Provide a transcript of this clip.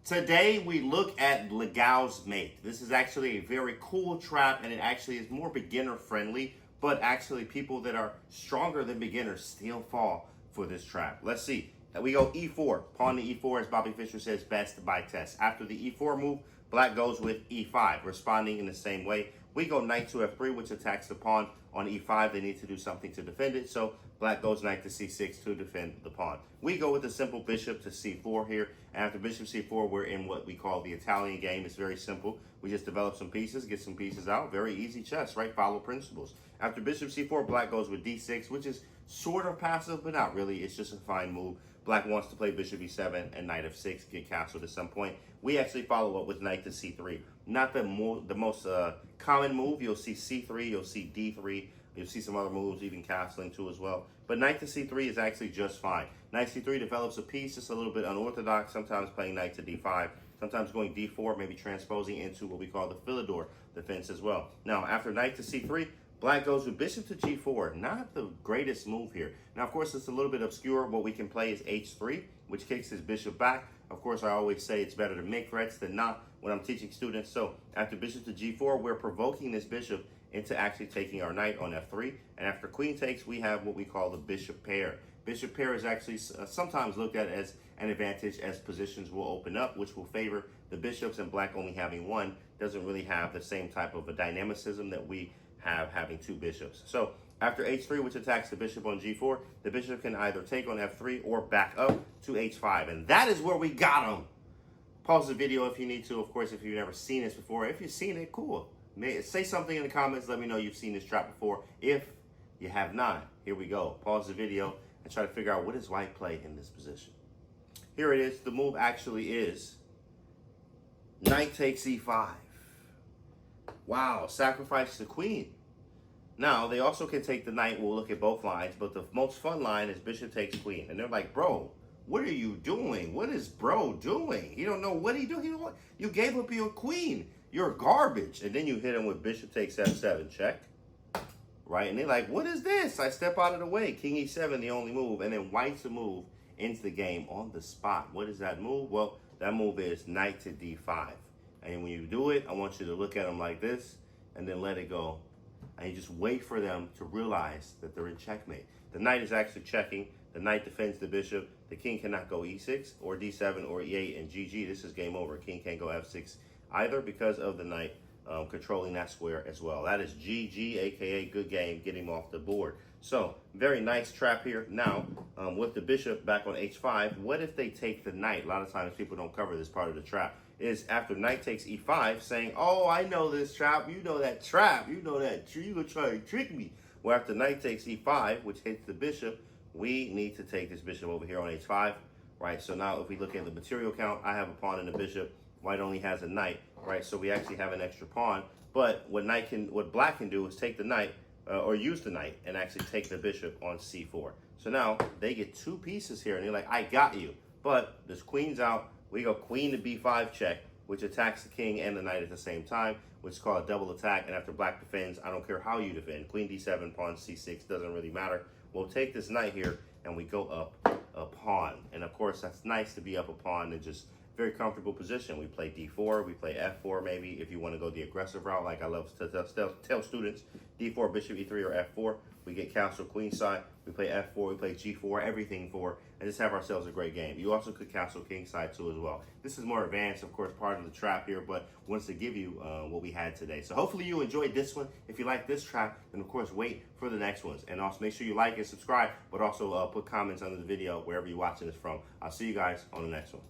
Today we look at Legal's Mate. This is actually a very cool trap, and it actually is more beginner friendly, but actually people that are stronger than beginners still fall for this trap. Let's see. We go e4, pawn to e4, as Bobby Fischer says, best by test. After the e4 move, black goes with e5, responding in the same way. We go knight to f3, which attacks the pawn on e5. They need to do something to defend it, so black goes knight to c6 to defend the pawn. We go with a simple bishop to c4 here. After bishop c4, we're in what we call the Italian game. It's very simple. We just develop some pieces, get some pieces out. Very easy chess, right? Follow principles. After bishop c4, black goes with d6, which is sort of passive, but not really. It's just a fine move. Black wants to play bishop e7 and knight f6, get castled at some point. We actually follow up with knight to c3. Not the most common move. You'll see c3, you'll see d3, you'll see some other moves, even castling too as well. But knight to c3 is actually just fine. Knight c3 develops a piece, just a little bit unorthodox, sometimes playing knight to d5, sometimes going d4, maybe transposing into what we call the Philidor defense as well. Now, after knight to c3, black goes with bishop to g4. Not the greatest move here. Now, of course, it's a little bit obscure. What we can play is h3, which kicks his bishop back. Of course, I always say it's better to make threats than not when I'm teaching students. So after bishop to g4, we're provoking this bishop into actually taking our knight on f3. And after queen takes, we have what we call the bishop pair. Bishop pair is actually sometimes looked at as an advantage, as positions will open up, which will favor the bishops, and black only having one doesn't really have the same type of a dynamicism that we have having two bishops. So after h3, which attacks the bishop on g4, the bishop can either take on f3 or back up to h5. And that is where we got him. Pause the video if you need to. Of course, if you've never seen this before. If you've seen it, cool. Say something in the comments. Let me know you've seen this trap before. If you have not, here we go. Pause the video and try to figure out what does white play in this position. Here it is. The move actually is knight takes e5. Wow, sacrifice the queen. Now, they also can take the knight. We'll look at both lines, but the most fun line is bishop takes queen. And they're like, bro, what are you doing? What is bro doing? He don't know what he doing. You gave up your queen. You're garbage. And then you hit him with bishop takes f7, check. Right? And they're like, what is this? I step out of the way. King e7, the only move. And then white's the move into the game on the spot. What is that move? Well, that move is knight to d5. And when you do it, I want you to look at them like this and then let it go. And you just wait for them to realize that they're in checkmate. The knight is actually checking. The knight defends the bishop. The king cannot go e6 or d7 or e8, and GG, this is game over. King can't go f6 either because of the knight controlling that square as well. That is GG, aka good game, getting him off the board. So, very nice trap here. Now, with the bishop back on h5, what if they take the knight? A lot of times people don't cover this part of the trap. Is after knight takes e5, saying, oh, I know this trap. You know that trap. You know that. You're going to try to trick me. Well, after knight takes e5, which hits the bishop, we need to take this bishop over here on h5, right? So now if we look at the material count, I have a pawn and a bishop. White only has a knight, right? So we actually have an extra pawn. But what black can do is take the knight, or use the knight, and actually take the bishop on c4. So now they get two pieces here, and they're like, I got you. But this queen's out. We go queen to b5 check, which attacks the king and the knight at the same time, which is called a double attack. And after black defends, I don't care how you defend. Queen d7, pawn c6, doesn't really matter. We'll take this knight here, and we go up a pawn. And of course, that's nice to be up a pawn and just very comfortable position. We play d4, we play f4 maybe, if you want to go the aggressive route, like I love to tell students, d4, bishop e3, or f4. We get castle queenside, we play f4, we play g4, everything 4, and just have ourselves a great game. You also could castle kingside too as well. This is more advanced, of course, part of the trap here, but wants to give you what we had today. So hopefully you enjoyed this one. If you like this trap, then of course wait for the next ones. And also make sure you like and subscribe, but also put comments under the video wherever you're watching this from. I'll see you guys on the next one.